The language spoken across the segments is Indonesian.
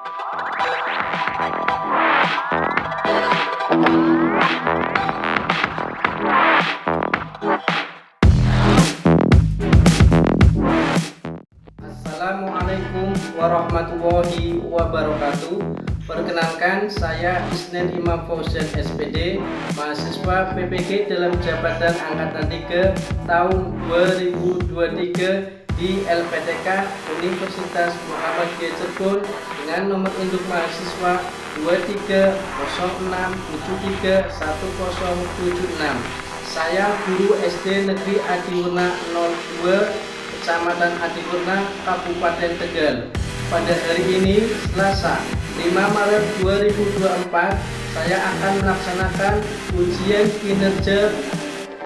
Assalamualaikum warahmatullahi wabarakatuh. Perkenalkan, saya Isnen Imam Fauzan SPD, mahasiswa PPG dalam jabatan Angkatan 3 tahun 2023 di LPTK Universitas Muhammadiyah Cirebon dengan nomor induk mahasiswa 2306731076. Saya guru SD Negeri Adiwurna 02, Kecamatan Adiwurna, Kabupaten Tegal. Pada hari ini, Selasa 5 Maret 2024, saya akan melaksanakan ujian kinerja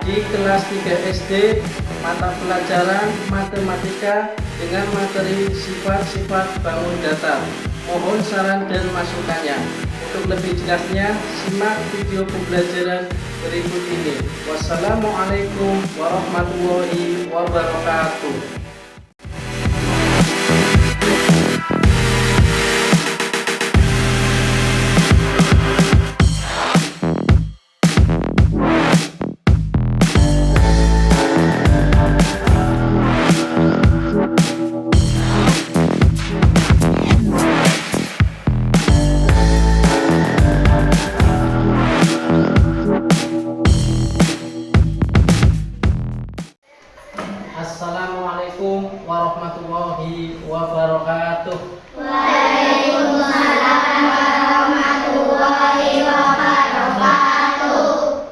di kelas 3 SD mata pelajaran matematika dengan materi sifat-sifat bangun datar. Mohon saran dan masukannya. Untuk lebih jelasnya, simak video pembelajaran berikut ini. Wassalamualaikum warahmatullahi wabarakatuh. Assalamualaikum warahmatullahi wabarakatuh. Waalaikumsalam warahmatullahi wabarakatuh.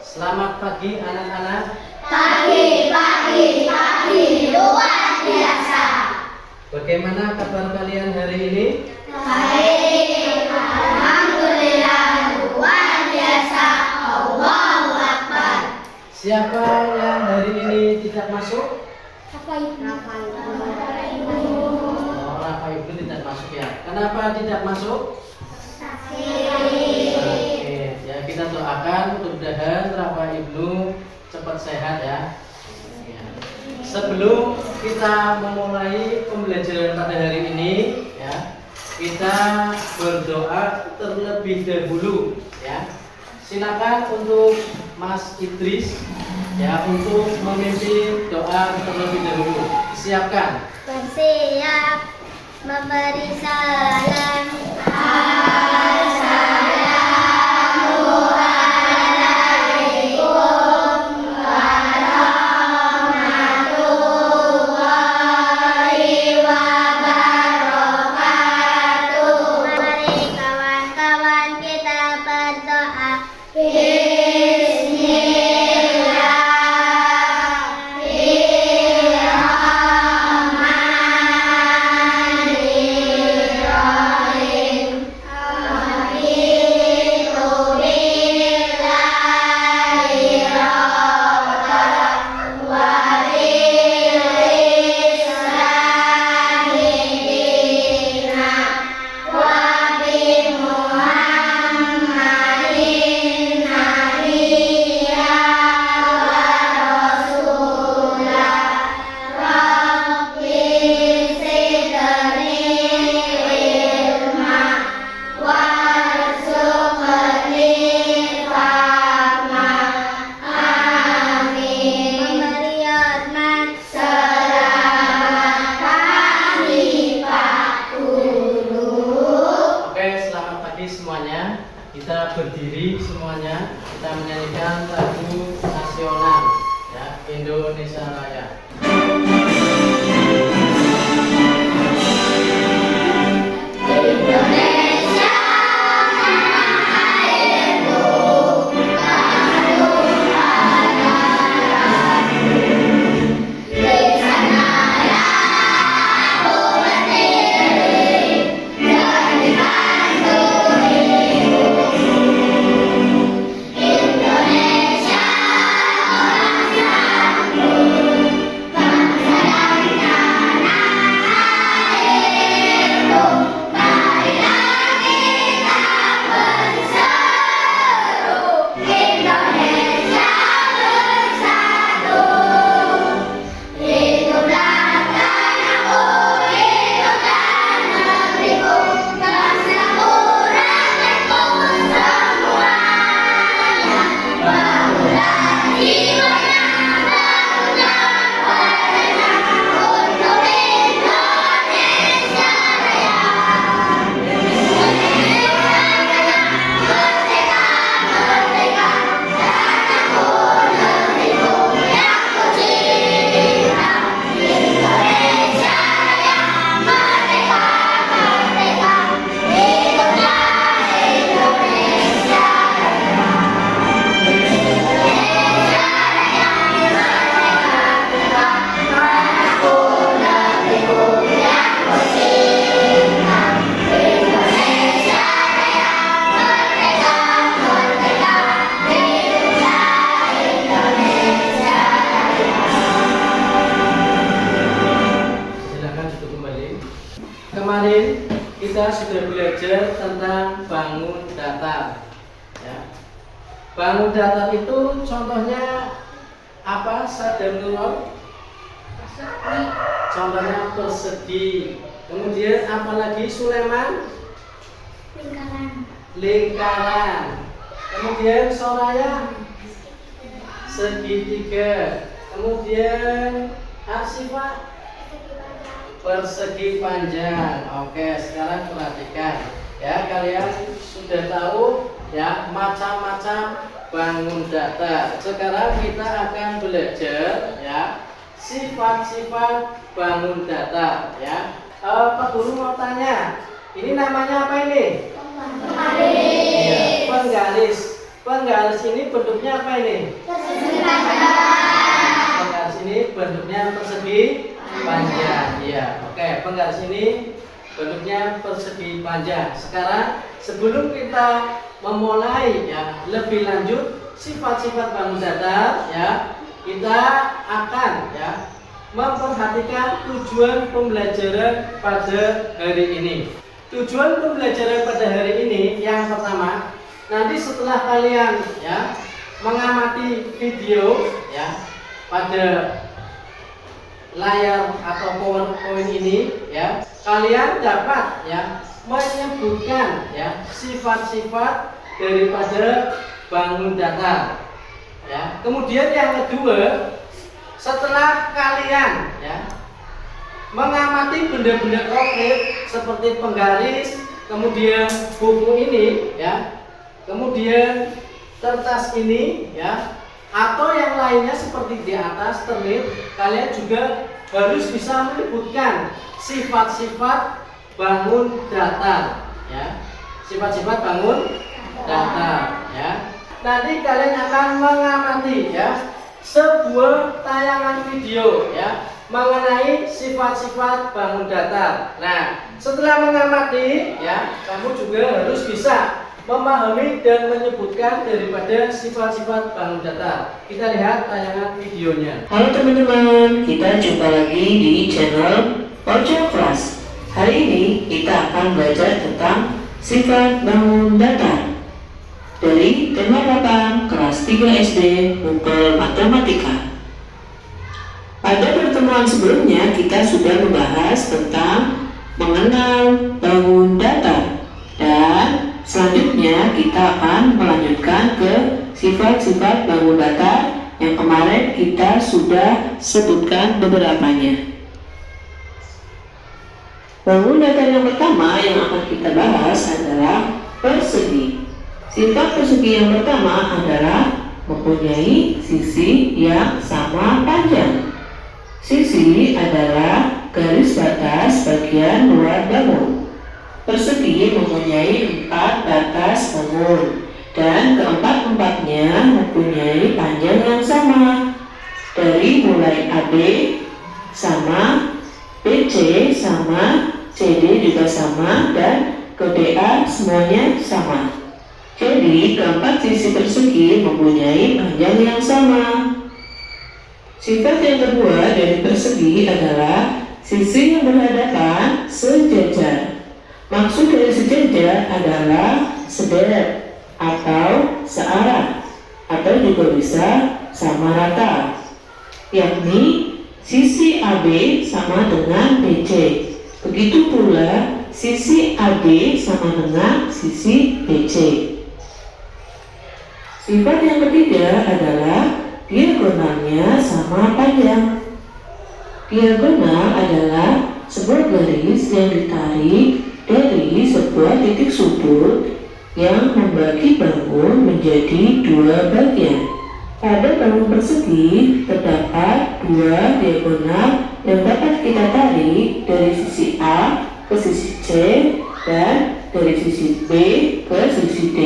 Selamat pagi anak-anak. Pagi luar biasa. Bagaimana kabar kalian hari ini? Baik, alhamdulillah luar biasa. Allahu Akbar. Siapa yang hari ini tidak masuk? Rafa Oh, Rafa Ibu tidak masuk ya. Kenapa tidak masuk? sakit. Ya, kita doakan mudah-mudahan Rafa Ibnu cepat sehat ya. Sebelum kita memulai pembelajaran pada hari ini, ya, kita berdoa terlebih dahulu, ya. Silakan untuk Mas Idris, ya, untuk memimpin doa terlebih dahulu. Siapkan. Bersiap memberi salam. Kita berdiri semuanya, kita menyanyikan lagu nasional, ya, Indonesia Raya. belajar tentang bangun datar. Ya. Bangun datar itu contohnya apa? Sadam Nurul? Contohnya persegi. Kemudian apalagi Sulaiman? Lingkaran. Lingkaran. Kemudian Soraya? Segitiga. Kemudian Arsifa? Persegi panjang. Oke, sekarang perhatikan ya, kalian sudah tahu ya macam-macam bangun datar. Sekarang kita akan belajar ya sifat-sifat bangun datar ya. Pak Guru mau tanya, ini namanya apa ini? Penggaris. Iya, penggaris. Penggaris ini bentuknya apa ini? Persegi panjang. Penggaris ini bentuknya persegi panjang. Iya, oke. Penggaris ini bentuknya persegi panjang. Sekarang sebelum kita memulai ya lebih lanjut sifat-sifat bangun datar ya, kita akan ya memperhatikan tujuan pembelajaran pada hari ini. Tujuan pembelajaran pada hari ini yang pertama, nanti setelah kalian ya mengamati video ya pada layar atau PowerPoint ini ya, kalian dapat ya menyebutkan ya sifat-sifat daripada bangun datar ya. Kemudian yang kedua, setelah kalian ya mengamati benda-benda konkret seperti penggaris, kemudian buku ini ya, kemudian kertas ini ya, atau yang lainnya seperti di atas terlihat, kalian juga harus bisa menyebutkan sifat-sifat bangun datar ya, sifat-sifat bangun datar ya. Nanti kalian akan mengamati ya sebuah tayangan video ya mengenai sifat-sifat bangun datar. Nah, setelah mengamati ya, kamu juga harus bisa memahami dan menyebutkan daripada sifat-sifat bangun datar. Kita lihat tayangan videonya. Halo teman-teman, kita jumpa lagi di channel Ojo Class. Hari ini kita akan belajar tentang sifat bangun datar dari tema 8 kelas 3 SD buku matematika. Pada pertemuan sebelumnya kita sudah membahas tentang mengenal bangun datar, dan selanjutnya kita akan melanjutkan ke sifat-sifat bangun datar yang kemarin kita sudah sebutkan beberapanya. Bangun datar yang pertama yang akan kita bahas adalah persegi. Sifat persegi yang pertama adalah mempunyai sisi yang sama panjang. Sisi adalah garis batas bagian luar bangun. Persegi mempunyai 4 batas bangun, dan keempat-empatnya mempunyai panjang yang sama. Dari mulai AB sama, BC sama, CD juga sama, dan ke DA semuanya sama. Jadi keempat sisi persegi mempunyai panjang yang sama. Sifat yang kedua dari persegi adalah sisi yang berhadapan sejajar. Maksud dari sejajar adalah sederet atau searah, atau juga bisa sama rata, yakni sisi AB sama dengan BC. Begitu pula sisi AB sama dengan sisi BC. Sifat yang ketiga adalah diagonalnya sama panjang. Diagonal adalah sebuah garis yang ditarik dari sebuah titik sudut yang membagi bangun menjadi 2 bagian. Pada bangun persegi terdapat 2 diagonal yang dapat kita tarik dari sisi A ke sisi C dan dari sisi B ke sisi D.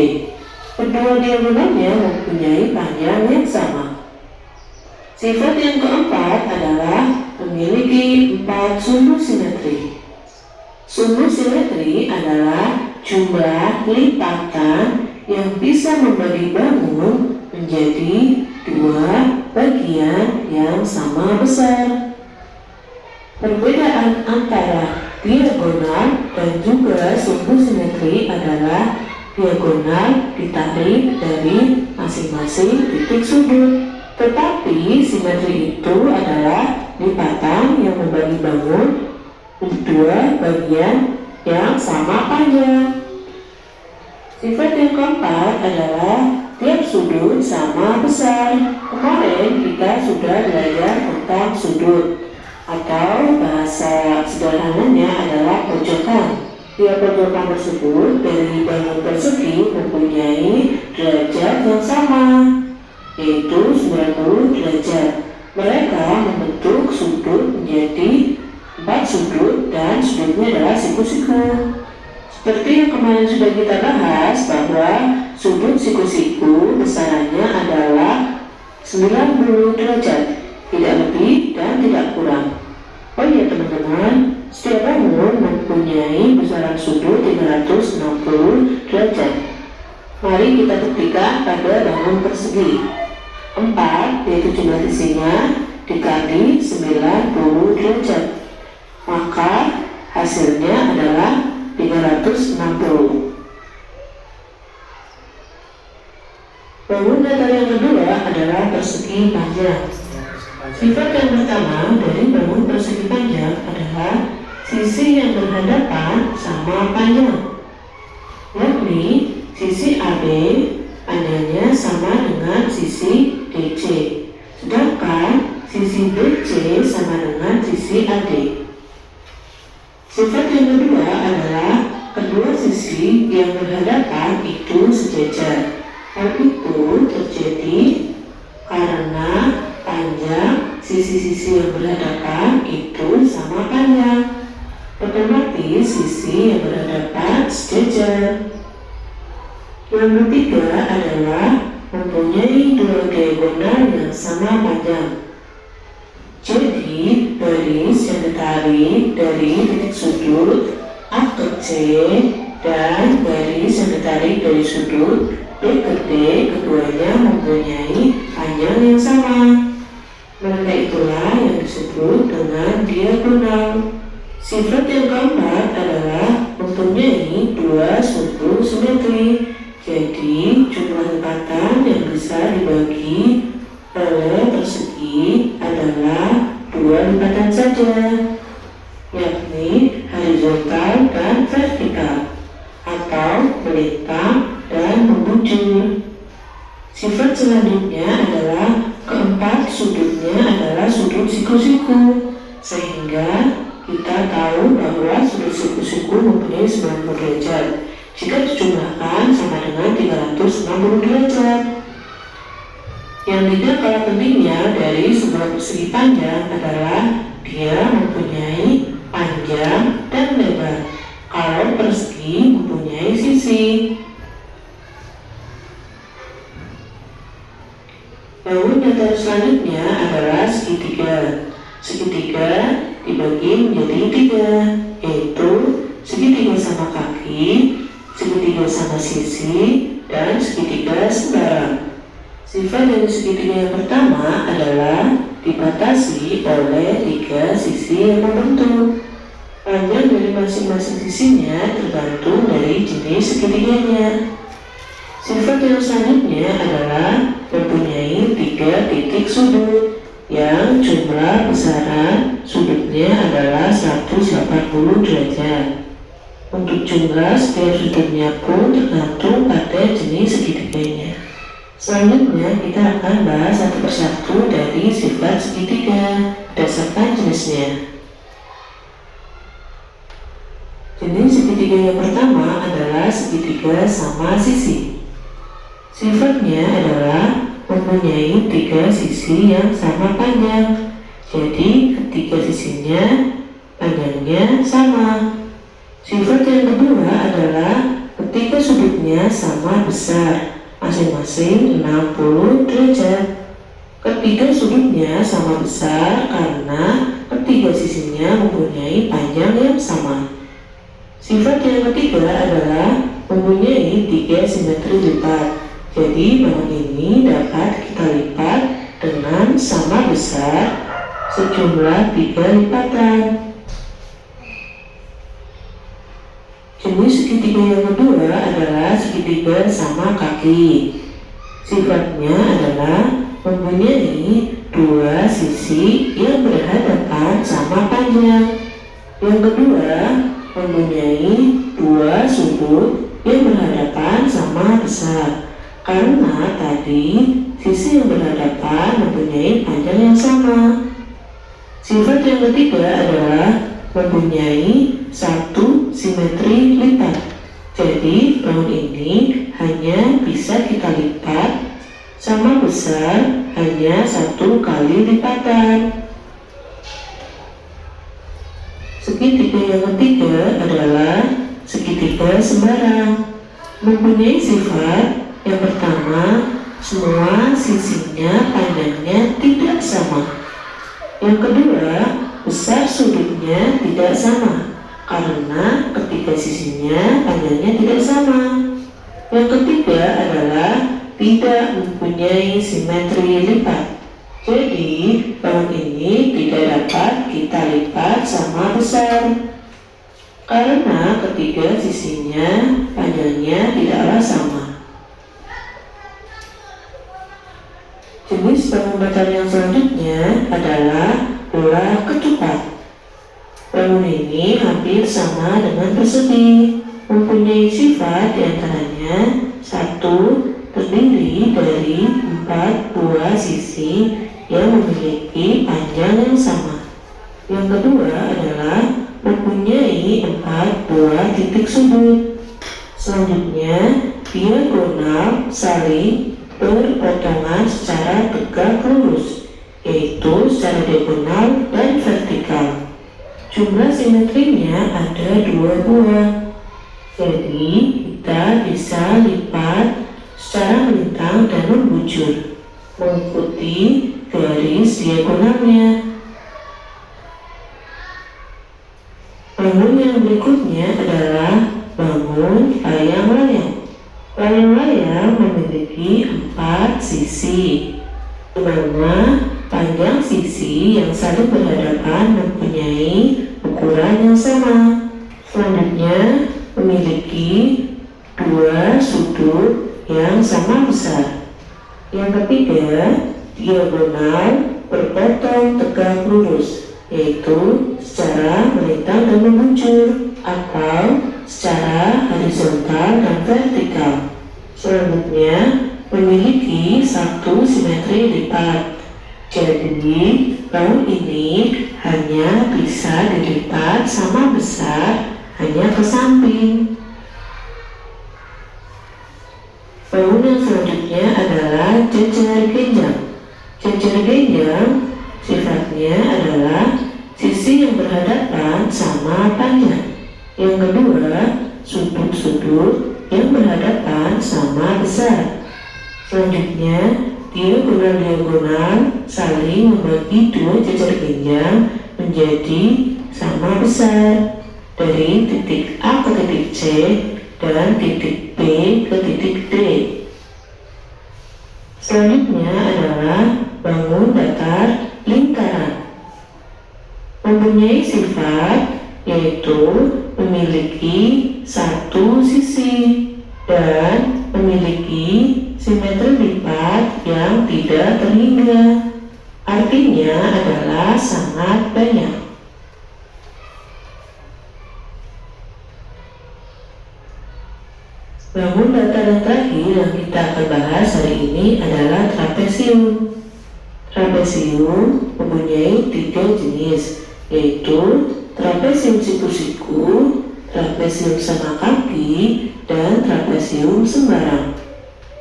Kedua diagonalnya mempunyai panjang yang sama. Sifat yang keempat adalah memiliki 4 sumbu simetri. Sumbu simetri adalah jumlah lipatan yang bisa membagi bangun menjadi 2 bagian yang sama besar. Perbedaan antara diagonal dan juga sumbu simetri adalah diagonal ditarik dari masing-masing titik sudut. Tetapi simetri itu adalah lipatan yang membagi bangun dua bagian yang sama panjang. Sifat yang keempat adalah tiap sudut sama besar. Kemarin kita sudah belajar tentang sudut, atau bahasa sederhananya adalah pojokan. Tiap pojokan tersebut dari bangun persegi mempunyai derajat yang sama, yaitu 90 derajat. Mereka membentuk sudut menjadi 4 sudut dan sudutnya adalah siku-siku. Seperti yang kemarin sudah kita bahas bahwa sudut siku-siku besarannya adalah 90 derajat, tidak lebih dan tidak kurang. Oh iya teman-teman, setiap bangun mempunyai besaran sudut 360 derajat. Mari kita buktikan pada bangun persegi. 4 yaitu jumlah sisinya dikali 90 derajat, maka hasilnya adalah 360. Bangun datar yang kedua adalah persegi panjang. Sifat yang pertama dari bangun persegi panjang adalah sisi yang berhadapan sama panjang, yakni sisi AB panjangnya sama dengan sisi DC, sedangkan sisi DC sama dengan sisi AD. Sifat yang kedua adalah kedua sisi yang berhadapan itu sejajar. Hal itu terjadi karena panjang sisi-sisi yang berhadapan itu sama panjang. Otomatis sisi yang berhadapan sejajar. Yang ketiga adalah mempunyai dua diagonal yang sama panjang. Jadi, garis yang ditarik dari titik sudut A ke C dan garis yang ditarik dari sudut B ke D, keduanya mempunyai panjang yang sama. Mereka itulah yang disebut dengan diagonal. Sifat yang keempat adalah mempunyai dua sumbu simetri. Jadi, jumlah lipatan yang bisa dibagi oleh persegi adalah dua lipatan saja, yakni horizontal dan vertikal, atau melintang dan membujur. Sifat selanjutnya adalah keempat sudutnya adalah sudut siku-siku, sehingga kita tahu bahwa sudut siku-siku mempunyai 90 derajat. Jika dijumlahkan sama dengan 360 derajat. Yang tidak kalah pentingnya dari sebuah persegi panjang adalah dia mempunyai panjang dan lebar. Kalau persegi mempunyai sisi. Bangun datar selanjutnya adalah segitiga. Segitiga dibagi menjadi 3, yaitu segitiga sama kaki, segitiga sama sisi, dan segitiga sembarang. Sifat dari segitiga yang pertama adalah dibatasi oleh 3 sisi yang membentuk. Panjang dari masing-masing sisinya tergantung dari jenis segitiganya. Sifat yang selanjutnya adalah mempunyai 3 titik sudut yang jumlah besaran sudutnya adalah 180 derajat. Untuk jumlah setiap sudutnya pun tergantung pada jenis segitiganya. Selanjutnya kita akan bahas satu persatu dari sifat segitiga berdasarkan jenisnya. Jenis segitiga yang pertama adalah segitiga sama sisi. Sifatnya adalah mempunyai 3 sisi yang sama panjang. Jadi ketiga sisinya panjangnya sama. Sifat yang kedua adalah ketiga sudutnya sama besar, masing-masing 60 derajat. Ketiga sudutnya sama besar karena ketiga sisinya mempunyai panjang yang sama. Sifat yang ketiga adalah mempunyai 3 simetri lipat. Jadi bangun ini dapat kita lipat dengan sama besar sejumlah 3 lipatan. Jenis segitiga yang kedua adalah segitiga sama kaki. Sifatnya adalah mempunyai dua sisi yang berhadapan sama panjang. Yang kedua mempunyai dua sudut yang berhadapan sama besar. Karena tadi sisi yang berhadapan mempunyai panjang yang sama. Sifat yang ketiga adalah mempunyai satu simetri lipat. Jadi bangun ini hanya bisa kita lipat sama besar hanya satu kali lipatan. Segitiga yang ketiga adalah segitiga sembarang. Mempunyai sifat yang pertama, semua sisinya panjangnya tidak sama. Yang kedua, besar sudutnya tidak sama karena ketiga sisinya panjangnya tidak sama. Yang ketiga adalah tidak mempunyai simetri lipat. Jadi bangun ini tidak dapat kita lipat sama besar karena ketiga sisinya panjangnya tidaklah sama. Jenis bangun datar yang selanjutnya adalah bola ketupat. Bangun ini hampir sama dengan persegi, mempunyai sifat diantaranya satu, terdiri dari 4 buah sisi yang memiliki panjang yang sama. Yang kedua adalah mempunyai 4 buah titik sudut. Selanjutnya, diagonal saling berpotongan secara tegak lurus, yaitu secara diagonal dan vertikal. Jumlah simetrinya ada 2 buah. Jadi kita bisa lipat secara melintang dan membujur mengikuti garis diagonalnya. Bangun yang berikutnya adalah bangun layang-layang. Layang-layang memiliki 4 sisi, di mana panjang sisi yang saling berhadapan mempunyai ukuran yang sama. Selanjutnya memiliki 2 sudut yang sama besar. Yang ketiga, diagonal berpotong tegak lurus, yaitu secara melintang dan membujur atau secara horizontal dan vertikal. Selanjutnya memiliki satu simetri lipat. Jadi bangun ini hanya bisa dilipat sama besar hanya ke samping. Bangun yang selanjutnya adalah jejer genjang. Jejer genjang sifatnya adalah sisi yang berhadapan sama panjang. Yang kedua, sudut-sudut yang berhadapan sama besar. Selanjutnya, diagonal-diagonal saling membagi 2 jejer genjang menjadi sama besar dari titik A ke titik C dan titik B ke titik D. Selanjutnya adalah bangun datar lingkaran. Mempunyai sifat yaitu memiliki satu sisi dan memiliki simetri lipat yang tidak terhingga. Artinya adalah sangat banyak. Bangun datar yang terakhir yang kita akan bahas hari ini adalah trapesium. Trapesium mempunyai 3 jenis, yaitu trapesium siku-siku, trapesium sama kaki, dan trapesium sembarang.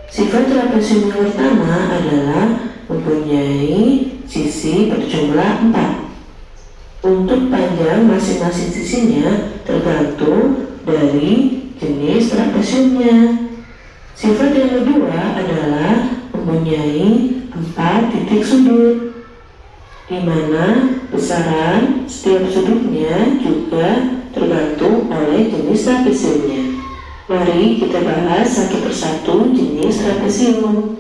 Sifat trapesium yang pertama adalah mempunyai sisi berjumlah 4. Untuk panjang masing-masing sisinya tergantung dari jenis trapesiumnya. Sifat yang kedua adalah mempunyai 4 titik sudut, di mana besaran setiap sudutnya juga tergantung oleh jenis trapesiumnya. Mari kita bahas satu persatu jenis trapesium.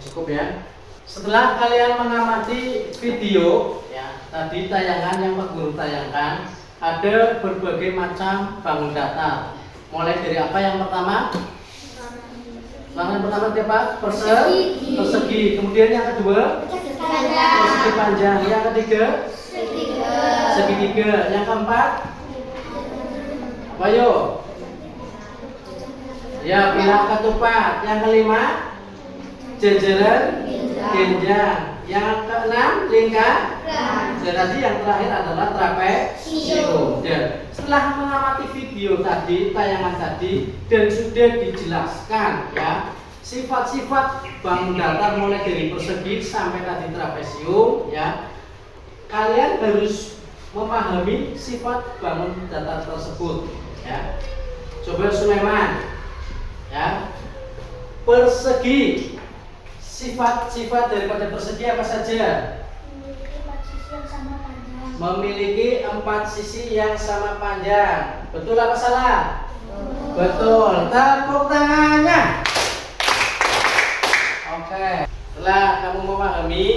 Cukup ya. Setelah kalian mengamati video ya, tadi tayangan yang Pak Guru tayangkan, ada berbagai macam bangun datar. Mulai dari apa yang pertama? Warna yang pertama apa? Persegi. Kemudian yang kedua? Persegi panjang. Yang ketiga? Segitiga. Yang keempat? Apa yuk? Ya, bilah ketupat. Yang kelima? Jajaran genjang. Yang keenam? Lingkar. Dan tadi yang terakhir adalah trapesium. Dan setelah mengamati video tadi, tayangan tadi, dan sudah dijelaskan ya sifat-sifat bangun datar mulai dari persegi sampai tadi trapesium ya, kalian harus memahami sifat bangun datar tersebut ya. Coba Sulaiman ya, persegi, sifat-sifat daripada persegi apa saja? Memiliki 4 sisi yang sama panjang. Betul apa salah? Betul. Tepuk tangannya. Oke. Setelah kamu memahami,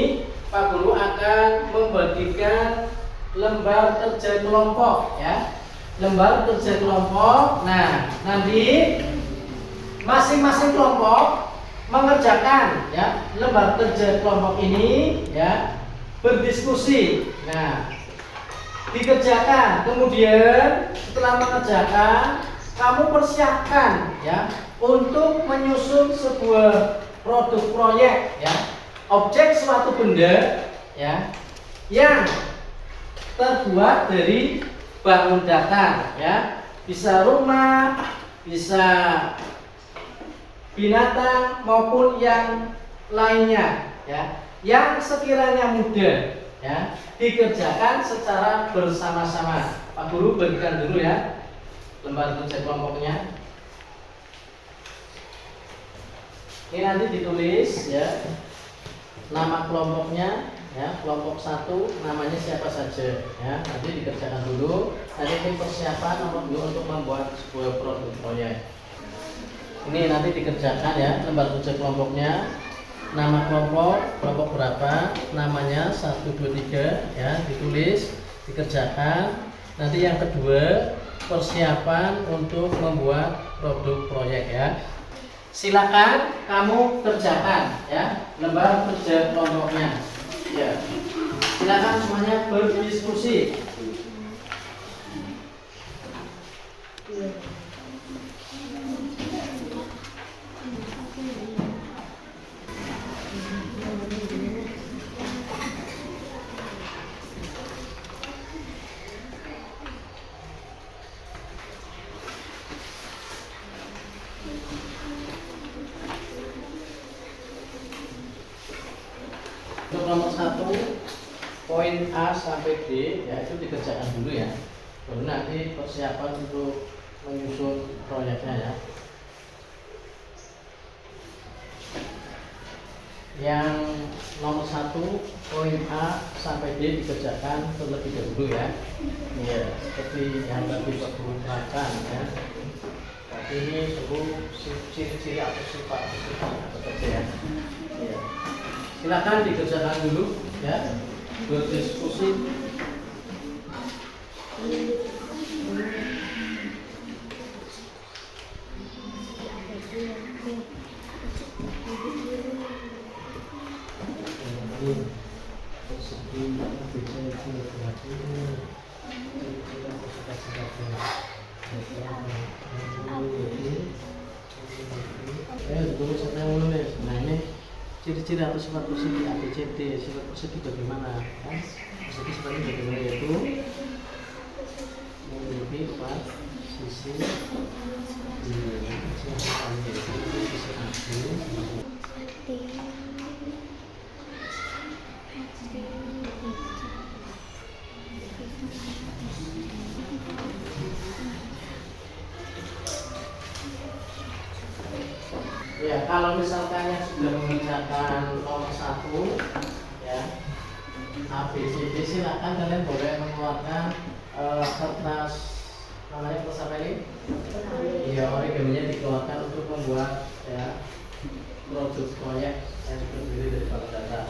Pak Guru akan membagikan lembar kerja kelompok ya. Lembar kerja kelompok. Nah, nanti masing-masing kelompok mengerjakan ya lembar kerja kelompok ini ya, berdiskusi. Nah, dikerjakan, kemudian setelah mengerjakan kamu persiapkan ya untuk menyusun sebuah produk proyek ya, objek suatu benda ya yang terbuat dari bangun datar ya, bisa rumah, bisa binatang maupun yang lainnya ya, yang sekiranya mudah ya dikerjakan secara bersama-sama. Pak Guru bagikan dulu ya lembar kerja kelompoknya. Ini nanti ditulis ya nama kelompoknya ya, kelompok 1 namanya siapa saja ya, nanti dikerjakan dulu. Nanti ini persiapan nomor 2 untuk membuat sebuah produk proyek. Ini nanti dikerjakan ya lembar kerja kelompoknya. Nama kelompok berapa, namanya 1, 2, 3 ya, ditulis, dikerjakan. Nanti yang kedua persiapan untuk membuat produk proyek ya. Silakan kamu kerjakan ya lembar kerja kelompoknya ya. Silakan semuanya berdiskusi. Untuk nomor 1 poin A sampai D ya, itu dikerjakan dulu ya, baru nanti persiapan untuk menyusun proyeknya ya. Yang nomor 1 poin A sampai D dikerjakan terlebih dahulu ya. Ya, seperti yang tadi Pak Guru terangkan ya. Ini seluruh ciri-ciri atau sifat apa saja ya. Ya. Silakan dikerjakan dulu ya, berdiskusi. Ditulis apa yang menulis. Nah ini ciri-ciri atau sifat persegi ABCD. Sifat persegi bagaimana? Kan? Persegi sifatnya bagaimana, yaitu memiliki 4 sisi ya. Kalau misalkan yang sudah mengerjakan nomor 1 ya ABCD, silakan kalian boleh mengeluarkan kertas, namanya kertas apa ini? Iya, origaminya dikeluarkan untuk membuat ya produk proyek yang terdiri dari bangun datar.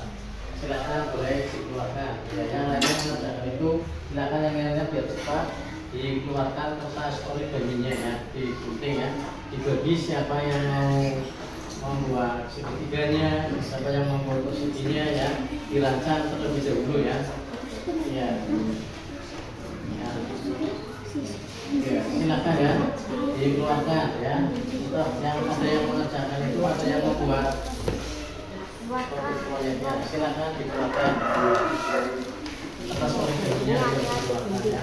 Silakan boleh dikeluarkan ya. Yang lainnya mengerjakan itu silakan, yang lainnya biar cepat dikeluarkan kertas origaminya ya, digunting ya, dibagi siapa yang mau membuat segitiganya, siapa yang membuat perseginya ya, dirancang terlebih dahulu ya. Ya. Ya. Ya, silakan ya, dikeluarkan ya. Stop, yang ada yang mengerjakan itu ada yang membuat proyeknya, silakan dikeluarkan. Atas origaminya dikeluarkan ya.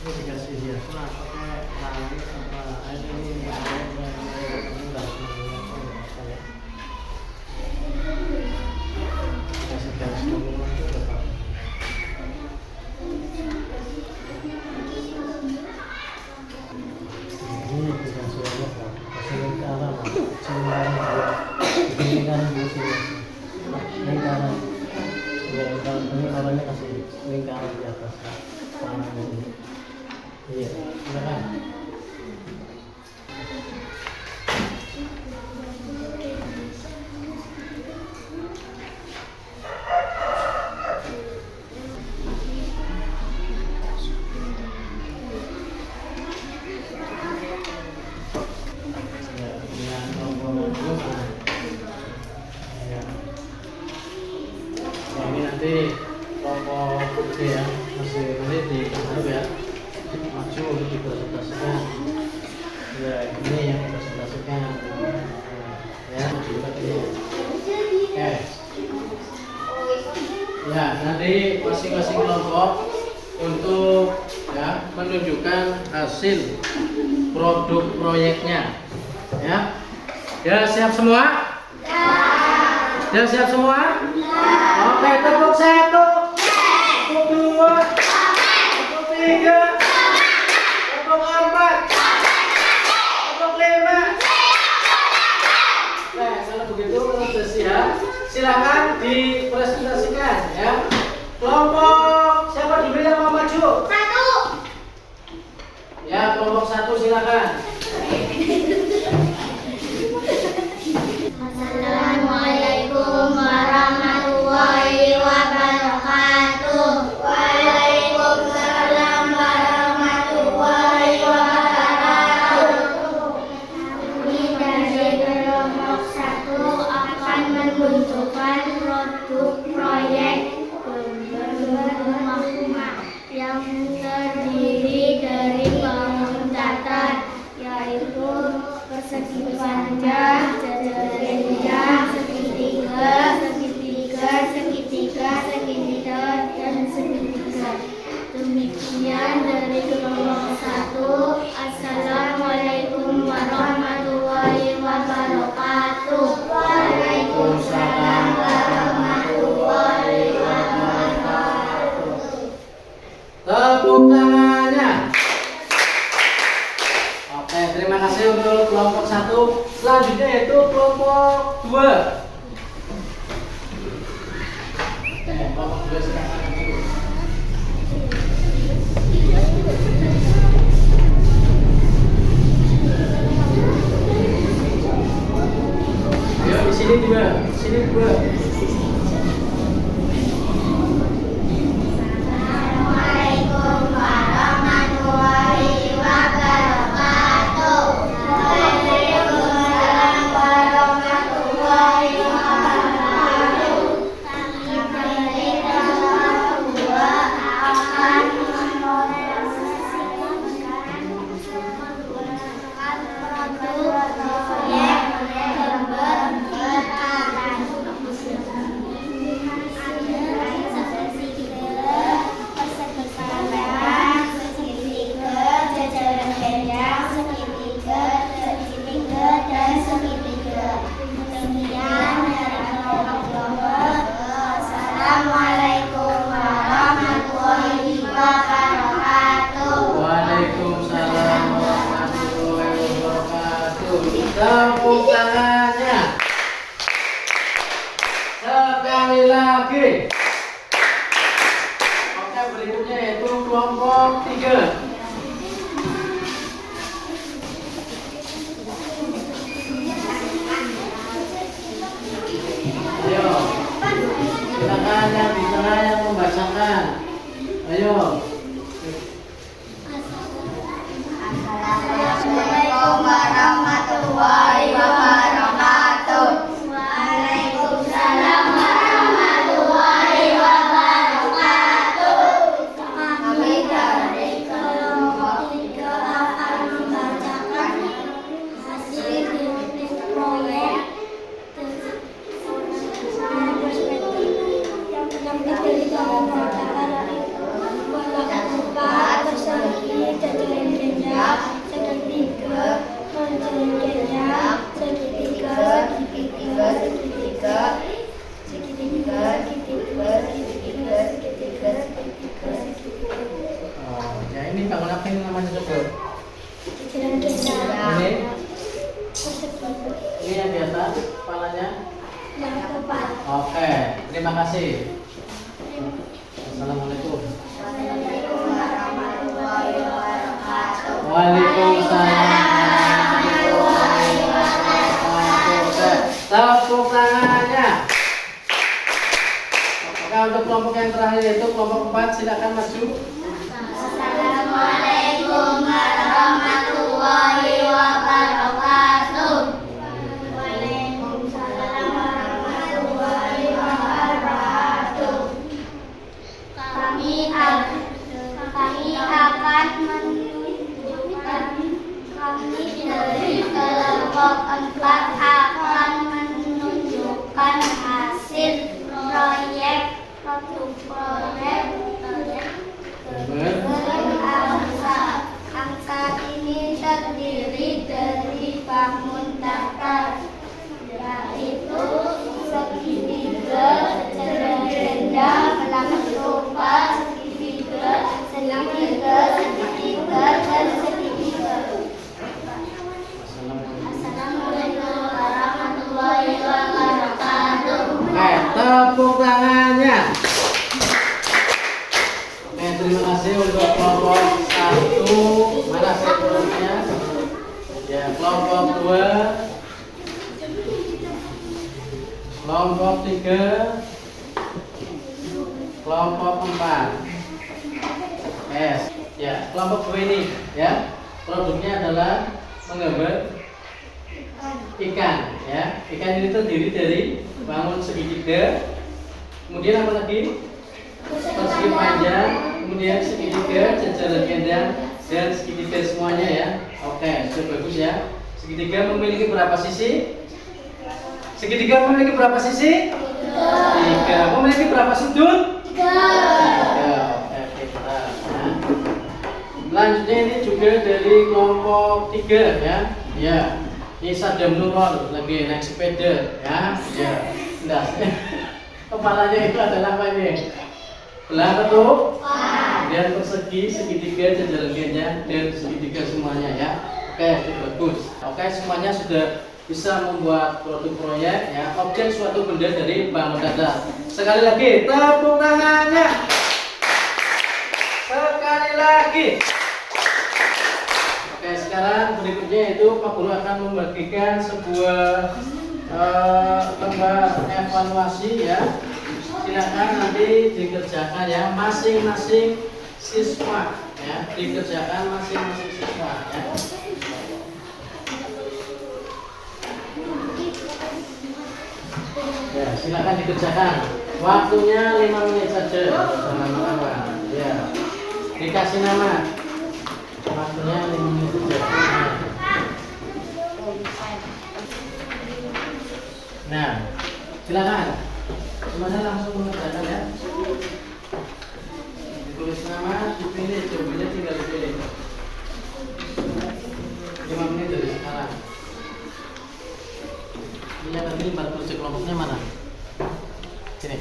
Dikasih dia setelah pakai tangan apa ada ini kasih garis dulu itu dapat ini dikasih apa kasih lingkaran lingkaran dulu sini lingkaran ya lingkarannya kasih lingkaran di atas tangan ini. Iya, silakan. Ya, dengan nomor 2. Ya. Ya, ini nanti kelompok D ya, masih nanti ditaruh ya. Maju untuk dipresentasikan. Ya, ini yang dipresentasikan. Ya, juga ini. Oke. Ya, nanti masing-masing kelompok untuk ya menunjukkan hasil produk proyeknya. Ya. Ya, siap semua? Ya, siap semua? Oke, tepuk 1, tepuk 2, tepuk 3. Untuk 4, untuk 5. Nah, kalau begitu sudah siap, silakan dipresentasikan ya. Kelompok siapa dulu yang mau maju? 1. Ya, kelompok 1 silakan. Assalamualaikum warahmatullahi wabarakatuh. Waalaikumsalam warahmatullahi wabarakatuh. Kami dari kelompok 1 akan menunjukkan produk proyek rumah yang terdiri dari bangun datar, yaitu persegi panjang, segitiga, dan segitiga. Demikian dari kelompok 1. Assalamualaikum warahmatullahi wabarakatuh. Waalaikumsalam warahmatullahi wabarakatuh. Tepuk tangannya. Oke, terima kasih untuk kelompok 1. Selanjutnya yaitu kelompok 2. Kelompok 2 silakan. Ayo di sini 2, di sini 2. Assalamualaikum warahmatullahi Tepuk tangannya. Sekali lagi. Oke, berikutnya yaitu kelompok 3. Ayo, silakan yang di tengah yang membacakan. Ayo. Assalamualaikum warahmatullahi wabarakatuh. Waalaikumsalam warahmatullahi wabarakatuh. Kami dari kelompok 3 akan membacakan hasil kritik proyek perspektif yang dari kelompok persegi jajaran genjang, segitiga menjadi genjang, segitiga Oh, ya ini bangun apa ini namanya coba? jajaran genjang. Ini yang di atas kepalanya. Yang keempat. Oke, terima kasih. Assalamualaikum. Assalamualaikum warahmatullahi wabarakatuh. Waalaikumsalam warahmatullahi wabarakatuh. Tepuk tangannya. Oke, untuk kelompok yang terakhir yaitu kelompok 4, silakan maju. Assalamualaikum warahmatullahi wabarakatuh. Waalaikumsalam warahmatullahi wabarakatuh. Kami akan menunjukkan dari kelompok 4 akan menunjukkan hasil proyek angka ini terdiri dari bangun datar, yaitu segitiga, jajaran genjang, pelapis rupa, segitiga, dan segitiga. Assalamualaikum warahmatullahi wabarakatuh. Tepuk tangannya. Oke, terima kasih untuk kelompok 1. Mana seterusnya? Ya, kelompok 2, kelompok 3, kelompok 4. Ya, kelompok 2 ini ya, produknya adalah menggambar ikan ya. Ikan ini terdiri dari bangun segitiga, kemudian apa lagi? Persegi panjang, kemudian segitiga, jajaran genjang, dan segitiga semuanya ya. Oke, sudah bagus ya. Segitiga memiliki berapa sisi? Segitiga memiliki berapa sisi? 3. Memiliki berapa sudut? 3. Oke, kita. Selanjutnya ini juga dari kelompok 3 ya. Ya. Ini Sadam Nurul lagi naik sepeda ya. Ya. Nah, kepalanya itu adalah apa ini? Belah ketuk, kemudian persegi, segitiga, jajaran genjang, dan segitiga semuanya ya. Oke, itu bagus. Oke, semuanya sudah bisa membuat produk proyek ya, objek suatu benda dari bangun datar. Sekali lagi, tepuk tangannya. Sekali lagi. Oke, sekarang berikutnya itu Pak Guru akan membagikan sebuah lembar evaluasi ya. Silakan nanti dikerjakan ya, masing-masing siswa ya, dikerjakan masing-masing siswa ya. Ya, silakan dikerjakan. Waktunya 5 menit saja bersama kawan. Ya. Dikasih nama. Waktunya 5 menit saja. Nah, silakan. Semuanya langsung mengerjakan ya. Ditulis nama, dipilih, jawabannya tinggal dipilih. 5 menit dari sekarang. Ini yang tadi 40 kelompoknya mana? Sini.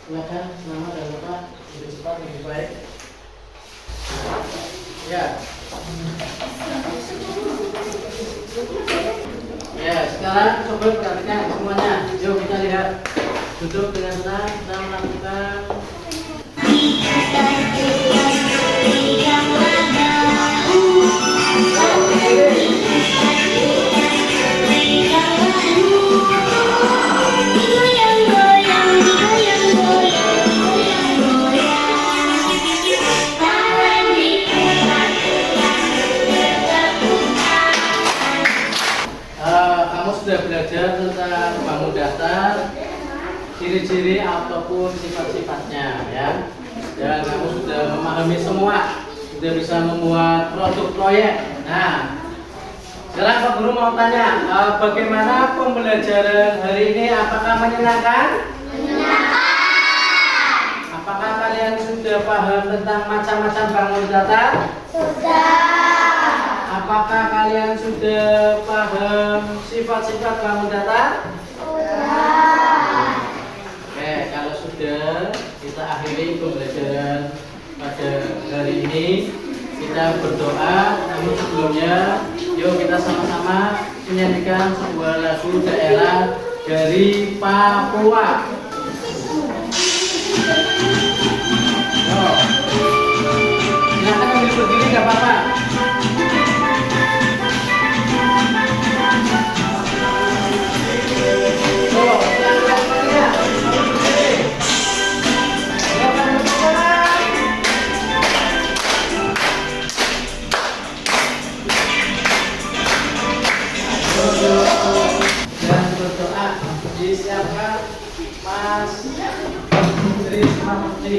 Silakan, nama dan bapak lebih cepat lebih baik. Ya. Ya, sekarang coba perhatikan semuanya. Yuk kita lihat. Duduk dengan tenang, kita melakukan. Kamu sudah belajar tentang bangun datar, ciri-ciri ataupun sifat-sifatnya ya. Dan kamu sudah memahami semua, sudah bisa membuat produk proyek. Nah, sekarang Pak Guru mau tanya, bagaimana pembelajaran hari ini? Apakah menyenangkan? Menyenangkan. Apakah kalian sudah paham tentang macam-macam bangun datar? Sudah. Apakah kalian sudah paham sifat-sifat bangun datar? Sudah. Oke, kalau sudah, kita akhiri pembelajaran pada hari ini. Kita berdoa, namun sebelumnya, yuk kita sama-sama menyanyikan sebuah lagu daerah dari Papua. Yuk, silakan ambil berdiri, nggak apa-apa. Dan berdoa disiapkan Mas Tri Mamti.